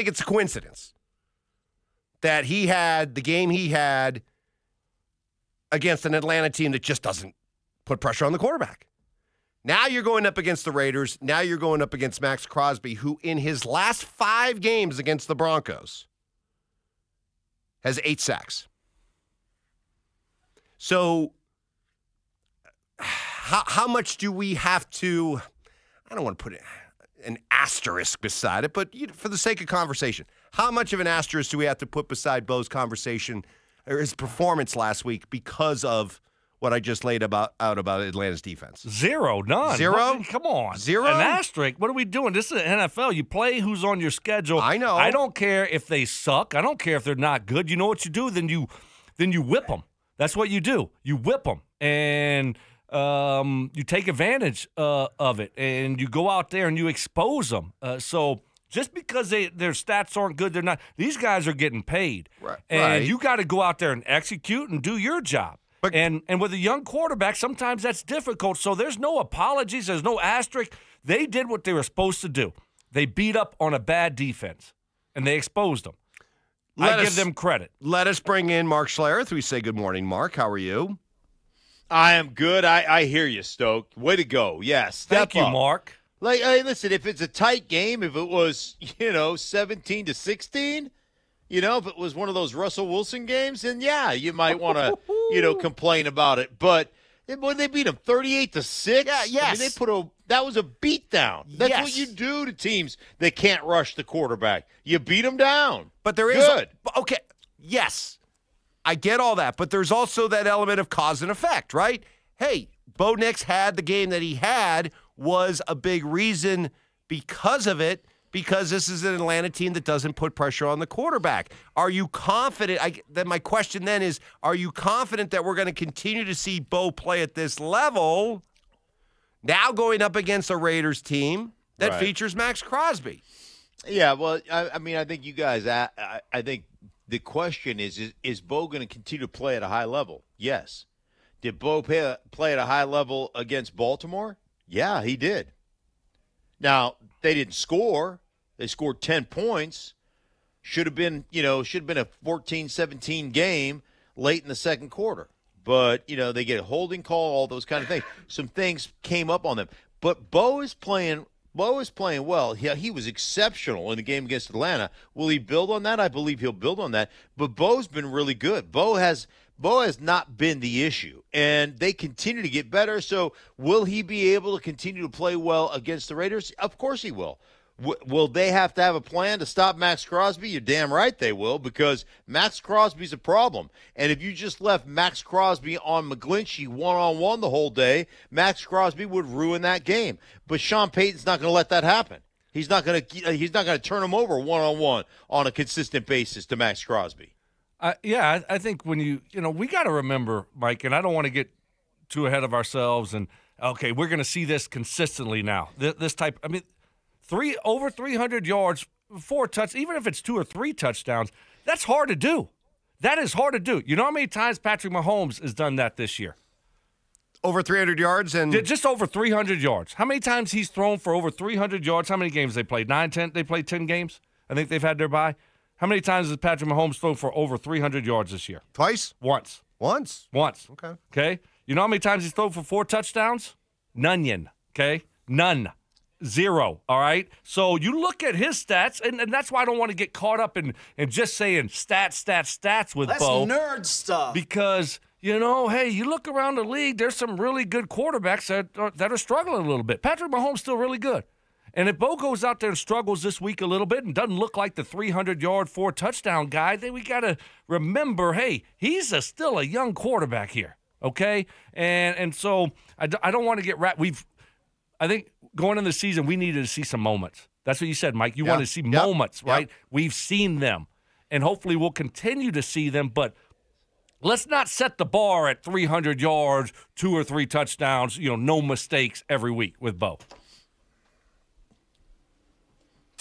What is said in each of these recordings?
think it's a coincidence that he had the game he had against an Atlanta team that just doesn't put pressure on the quarterback. Now you're going up against the Raiders. Now you're going up against Max Crosby, who in his last 5 games against the Broncos has 8 sacks. So how much do we have to, I don't want to put an asterisk beside it, but for the sake of conversation, how much of an asterisk do we have to put beside Bo's conversation or his performance last week because of what I just laid out about Atlanta's defense? 0, none. 0? What? Come on. 0? An asterisk? What are we doing? This is the NFL. You play who's on your schedule. I know. I don't care if they suck. I don't care if they're not good. You know what you do? Then you whip them. That's what you do. You whip them. And you take advantage of it. And you go out there and you expose them. So just because their stats aren't good, they're not. These guys are getting paid. Right. And you got to go out there and execute and do your job. But, and with a young quarterback, sometimes that's difficult. So there's no apologies. There's no asterisk. They did what they were supposed to do. They beat up on a bad defense, and they exposed them. I give them credit. Let us bring in Mark Schlereth. We say good morning, Mark. How are you? I am good. I hear you, Stoke. Way to go. Yes. Thank you, Mark. Like, hey, listen, if it's a tight game, if it was, 17-16, if it was one of those Russell Wilson games, then yeah, you might want to, complain about it. But when they beat them 38-6, yeah, yes. I mean, that was a beatdown. That's yes. what you do to teams that can't rush the quarterback. You beat them down. But there is good. Okay, yes, I get all that, but there's also that element of cause and effect, right? Hey, Bo Nix had the game that he had was a big reason because of it. Because this is an Atlanta team that doesn't put pressure on the quarterback. Are you confident? Then my question then is, are you confident that we're going to continue to see Bo play at this level now going up against a Raiders team that features Max Crosby? Yeah, well, I think you guys, I think the question is Bo going to continue to play at a high level? Yes. Did Bo play at a high level against Baltimore? Yeah, he did. Now, they didn't score. They scored 10 points. Should have been a 14-17 game late in the second quarter. But, they get a holding call, all those kind of things. Some things came up on them. But Bo is playing well. He was exceptional in the game against Atlanta. Will he build on that? I believe he'll build on that. But Bo's been really good. Bo has not been the issue, and they continue to get better. So will he be able to continue to play well against the Raiders? Of course he will. Will they have to have a plan to stop Max Crosby? You're damn right they will, because Max Crosby's a problem. And if you just left Max Crosby on McGlinchey one-on-one the whole day, Max Crosby would ruin that game. But Sean Payton's not going to let that happen. He's not going to turn him over one-on-one on a consistent basis to Max Crosby. I think when we got to remember, Mike, and I don't want to get too ahead of ourselves and, okay, we're going to see this consistently now. This type, over 300 yards, 4 touchdowns, even if it's 2 or 3 touchdowns, that's hard to do. That is hard to do. You know how many times Patrick Mahomes has done that this year? Over 300 yards and just over 300 yards. How many times he's thrown for over 300 yards? How many games they played? 9, 10? They played 10 games? I think they've had their bye. How many times has Patrick Mahomes thrown for over 300 yards this year? Twice? Once. Okay. You know how many times he's thrown for 4 touchdowns? None. Okay? None. 0. All right? So you look at his stats, and that's why I don't want to get caught up in just saying stats with Bo. That's nerd stuff. Because, hey, you look around the league, there's some really good quarterbacks that are struggling a little bit. Patrick Mahomes still really good. And if Bo goes out there and struggles this week a little bit and doesn't look like the 300-yard, 4-touchdown guy, then we got to remember, hey, he's still a young quarterback here, okay? And so I don't want to get I think going into the season, we needed to see some moments. That's what you said, Mike. You want to see moments, right? We've seen them, and hopefully we'll continue to see them, but let's not set the bar at 300 yards, 2 or 3 touchdowns, no mistakes every week with Bo.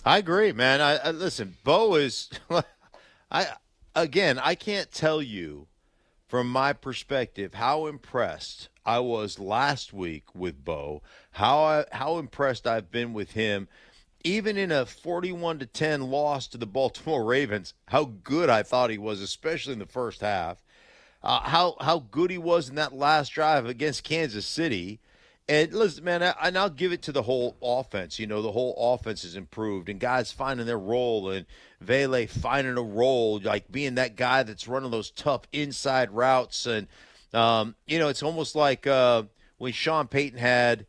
I agree, man. I listen, Bo is I can't tell you from my perspective how impressed I was last week with Bo, how impressed I've been with him even in a 41-10 loss to the Baltimore Ravens, how good I thought he was, especially in the first half. How good he was in that last drive against Kansas City. And listen, man, and I'll give it to the whole offense. The whole offense has improved, and guys finding their role, and Vele finding a role, like being that guy that's running those tough inside routes. And, it's almost like when Sean Payton had,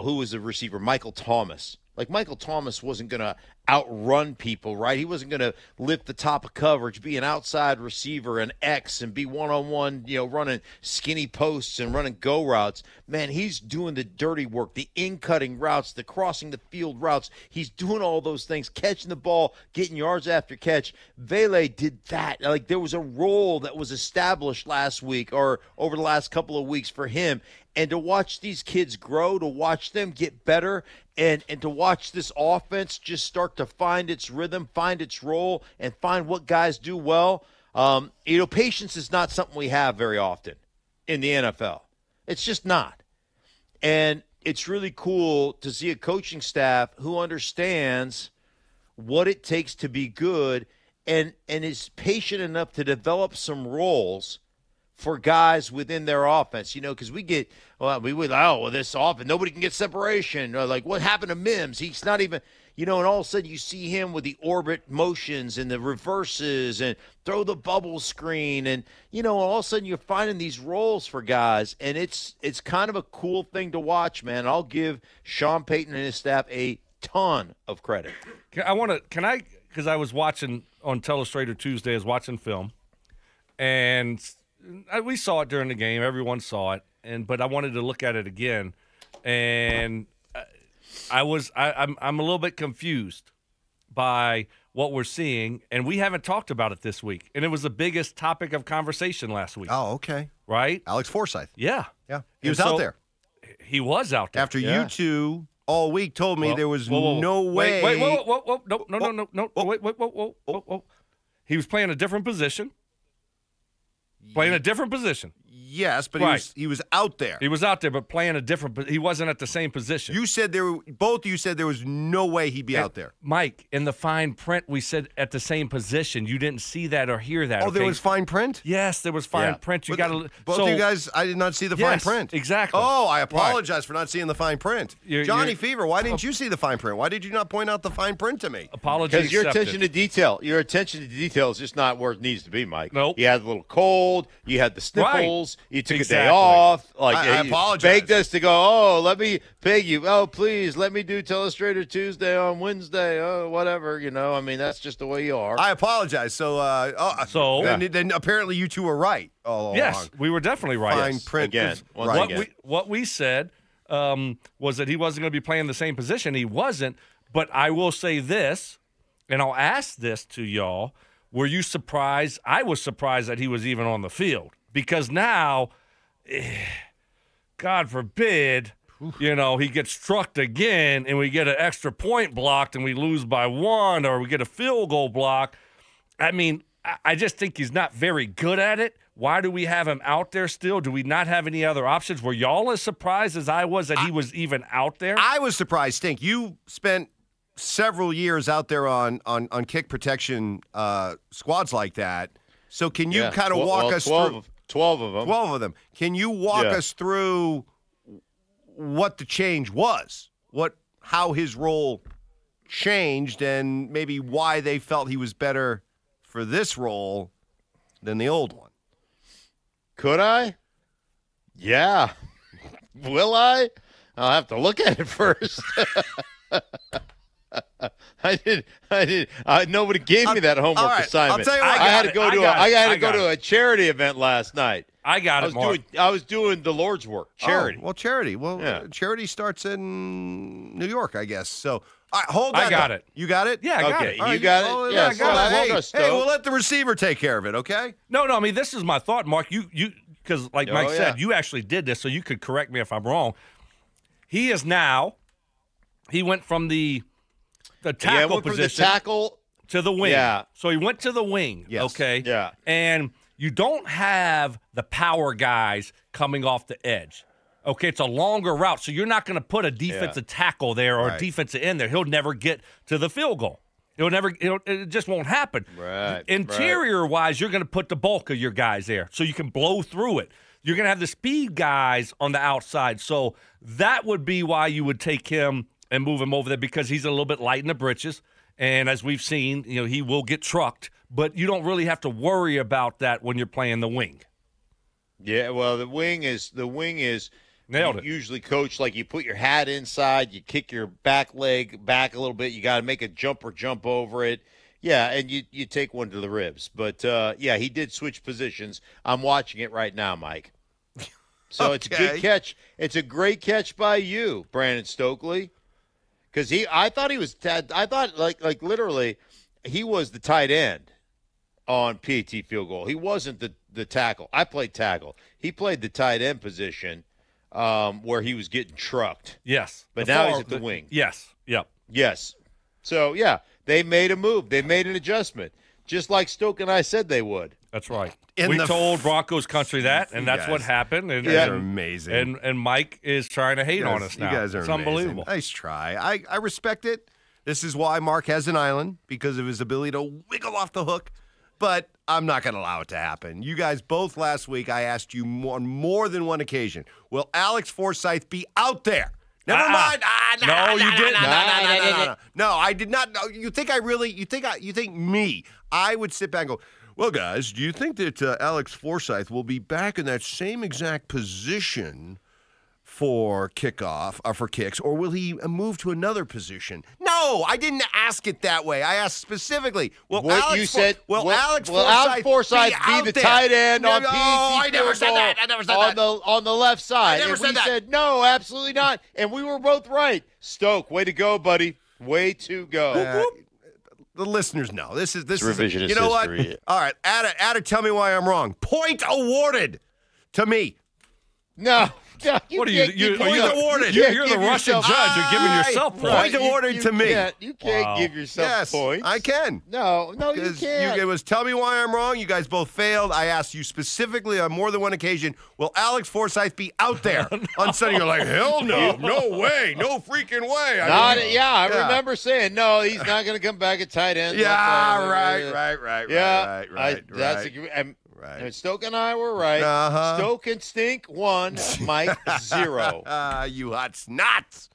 who was the receiver, Michael Thomas. Like, Michael Thomas wasn't going to outrun people, right? He wasn't going to lift the top of coverage, be an outside receiver, an X, and be one-on-one, running skinny posts and running go routes. Man, he's doing the dirty work, the in-cutting routes, the crossing the field routes. He's doing all those things, catching the ball, getting yards after catch. Vele did that. Like, there was a role that was established last week or over the last couple of weeks for him. And to watch these kids grow, to watch them get better, and to watch this offense just start to find its rhythm, find its role, and find what guys do well. Patience is not something we have very often in the NFL. It's just not. And it's really cool to see a coaching staff who understands what it takes to be good and is patient enough to develop some roles for guys within their offense, because we get, this offense, nobody can get separation. Or like, what happened to Mims? He's not even, and all of a sudden you see him with the orbit motions and the reverses and throw the bubble screen. And, all of a sudden you're finding these roles for guys. And it's kind of a cool thing to watch, man. I'll give Sean Payton and his staff a ton of credit. Because I was watching on Telestrator Tuesday, I was watching film, and we saw it during the game. Everyone saw it, but I wanted to look at it again, and I'm a little bit confused by what we're seeing, and we haven't talked about it this week, and it was the biggest topic of conversation last week. Oh, okay. Right? Alex Forsythe. Yeah. He was out there. He was out there. After you two all week told me there was no way. Wait, whoa, no. Wait. He was playing a different position. Playing a different position. Yes, but he was out there. He was out there, but playing a different – he wasn't at the same position. Both of you said there was no way he'd be out there. Mike, in the fine print, we said at the same position. You didn't see that or hear that. Oh, there was fine print? Yes, there was fine print. You got to – Both of you guys, I did not see the fine print. Exactly. Oh, I apologize for not seeing the fine print. Johnny Fever, why didn't you see the fine print? Why did you not point out the fine print to me? Apology accepted. Because your attention to detail is just not where it needs to be, Mike. Nope. You had a little cold. You had the sniffles. Right. You took a day off. Like I apologize. Begged us to go, let me beg you. Oh, please, let me do Telestrator Tuesday on Wednesday. Oh, whatever, that's just the way you are. I apologize. So then apparently you two were right all along. Yes, we were definitely right. Fine print. Again. What we said was that he wasn't going to be playing the same position. He wasn't. But I will say this, and I'll ask this to y'all. Were you surprised? I was surprised that he was even on the field. Because now, God forbid, he gets struck again and we get an extra point blocked and we lose by 1, or we get a field goal block. I mean, I just think he's not very good at it. Why do we have him out there still? Do we not have any other options? Were y'all as surprised as I was that he was even out there? I was surprised, Stink. You spent several years out there on kick protection squads like that. So can you kind of walk us through? 12 of them. 12 of them. Can you walk us through what the change was? How his role changed, and maybe why they felt he was better for this role than the old one? Could I? Yeah. Will I? I'll have to look at it first. I did. Nobody gave me that homework assignment. I'll tell you what, I had to go to a charity event last night. I got it, Mark. I was doing the Lord's work. Charity. Oh, well, charity. Well, charity starts in New York, I guess. So, hold that. I got it. You got it? Yeah, I got it. You got it? Oh, yeah, I got it. Hey, we'll let the receiver take care of it, okay? No, I mean, this is my thought, Mark. You because like Mike said, you actually did this, so you could correct me if I'm wrong. He went from the tackle position from the tackle to the wing. Yeah. So he went to the wing. Yes. Okay. Yeah. And you don't have the power guys coming off the edge. Okay, it's a longer route, so you're not going to put a defensive tackle there or a defensive end there. He'll never get to the field goal. It just won't happen. Right. Interior-wise, you're going to put the bulk of your guys there so you can blow through it. You're going to have the speed guys on the outside. So that would be why you would take him and move him over there, because he's a little bit light in the britches. And as we've seen, he will get trucked. But you don't really have to worry about that when you're playing the wing. Yeah, well, the wing is Nailed it. Usually coached like you put your hat inside, you kick your back leg back a little bit, you got to make a jump over it. Yeah, and you take one to the ribs. But, yeah, he did switch positions. I'm watching it right now, Mike. So It's a good catch. It's a great catch by you, Brandon Stokley. Because I thought literally he was the tight end on PAT field goal. He wasn't the tackle. I played tackle. He played the tight end position where he was getting trucked. Yes. But now he's at the wing. Yes. Yep. Yes. So, yeah, they made a move. They made an adjustment, just like Stoke and I said they would. That's right. We told Broncos country that, and that's what happened. And, you guys are amazing. And Mike is trying to hate on us now. You guys are it's amazing. Unbelievable. Nice try. I respect it. This is why Mark has an island, because of his ability to wiggle off the hook. But I'm not going to allow it to happen. You guys both last week, I asked you on more than one occasion, will Alex Forsythe be out there? Never mind. No, you didn't. No, I did not. No, you think I really? You think me? I would sit back and go, well, guys, do you think that Alex Forsythe will be back in that same exact position for kickoff or for kicks, or will he move to another position? No, I didn't ask it that way. I asked specifically. Will Alex Forsythe be the tight end on PAT? I never said that. I never said that. On the left side. I never said that. Said no, absolutely not, and we were both right. Stoke, way to go, buddy. Way to go. The listeners know. This is revisionist you know history. What? All right, Ada, tell me why I'm wrong. Point awarded to me. No. What are you? Point awarded. You're the Russian judge. You're giving yourself points. Point awarded to me. You can't give yourself points. I can. No, you can't. It was tell me why I'm wrong. You guys both failed. I asked you specifically on more than one occasion, will Alex Forsythe be out there on Sunday? You're like, hell no. No way. No freaking way. I remember saying, no, he's not going to come back at tight end. Yeah, right. Right. Stoke and I were right. Uh-huh. Stoke and Stink 1, Mike 0. You hot snots.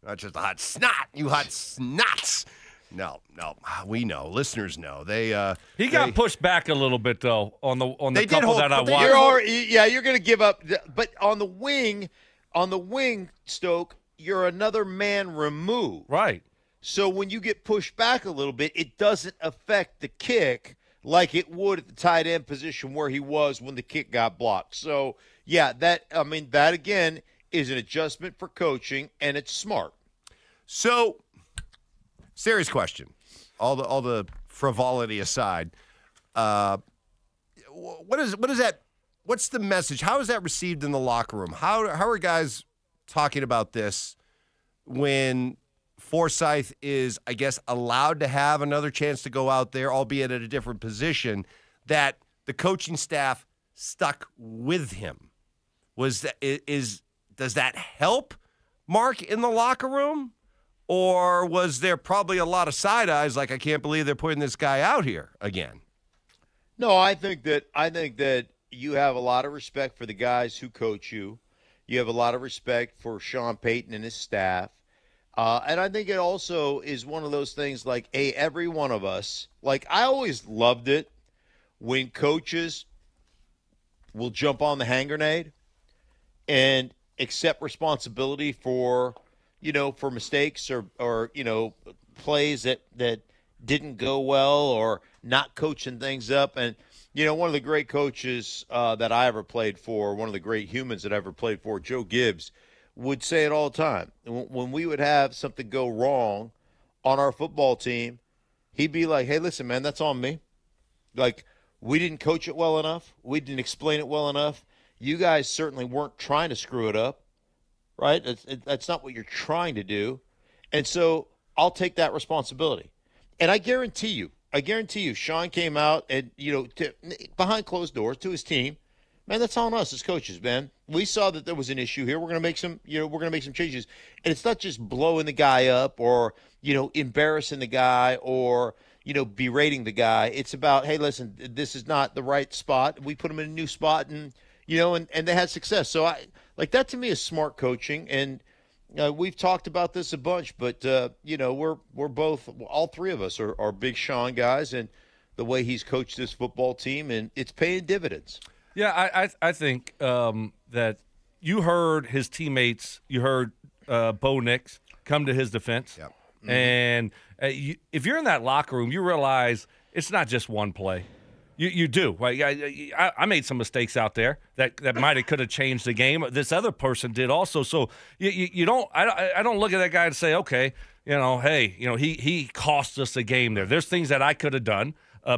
Not just a hot snot. You hot snots. No. We know. Listeners know. He got pushed back a little bit though on the couple that I watched. You're going to give up. But on the wing, Stoke, you're another man removed. Right. So when you get pushed back a little bit, it doesn't affect the kick like it would at the tight end position where he was when the kick got blocked. So, yeah, that again is an adjustment for coaching, and it's smart. So, serious question. All the frivolity aside, what is that? What's the message? How is that received in the locker room? How are guys talking about this when Forsythe is, I guess, allowed to have another chance to go out there, albeit at a different position, that the coaching staff stuck with him? Does that help Mark in the locker room? Or was there probably a lot of side eyes like, I can't believe they're putting this guy out here again? No, I think that you have a lot of respect for the guys who coach you. You have a lot of respect for Sean Payton and his staff. And I think it also is one of those things like, hey, every one of us, like I always loved it when coaches will jump on the hand grenade and accept responsibility for mistakes or plays that didn't go well or not coaching things up. And, one of the great coaches that I ever played for, one of the great humans that I ever played for, Joe Gibbs, would say it all the time. When we would have something go wrong on our football team, he'd be like, hey, listen, man, that's on me. Like, we didn't coach it well enough. We didn't explain it well enough. You guys certainly weren't trying to screw it up, right? That's not what you're trying to do. And so I'll take that responsibility. And I guarantee you, Sean came out and, behind closed doors to his team. Man, that's on us as coaches, man. we saw that there was an issue here. We're going to make some, we're going to make some changes. And it's not just blowing the guy up or, embarrassing the guy or, berating the guy. It's about, hey, listen, this is not the right spot. We put him in a new spot and, and they had success. So that to me is smart coaching. And we've talked about this a bunch, but we're both, all three of us are big Sean guys, and the way he's coached this football team, and it's paying dividends. Yeah, I think that you heard his teammates, you heard Bo Nix come to his defense. Yep. Mm-hmm. And if you're in that locker room, you realize it's not just one play. You do. Like, I made some mistakes out there that might have could have changed the game. This other person did also. So you don't. I don't look at that guy and say, okay, hey, he cost us a game there. There's things that I could have done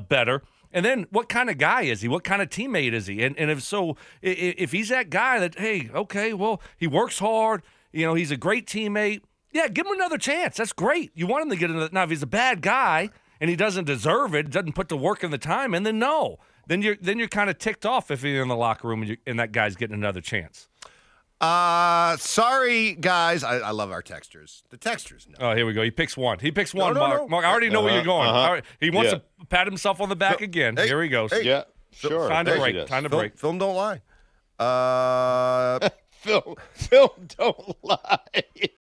better. And then what kind of guy is he? What kind of teammate is he? And if so, if he's that guy that, hey, okay, well, he works hard. He's a great teammate. Yeah, give him another chance. That's great. You want him to get another. Now, if he's a bad guy and he doesn't deserve it, doesn't put the work and the time in, then no. Then you're kind of ticked off if you're in the locker room and that guy's getting another chance. Sorry, guys. I love our texters. The texters know. Oh, here we go. He picks one. No, no, Mark. no. Mark, I already know where you're going. Uh-huh. He wants to pat himself on the back again. Hey, here he goes. hey. Yeah, sure. Time to Of course he break. does. Time to break. Film don't lie. Film don't lie.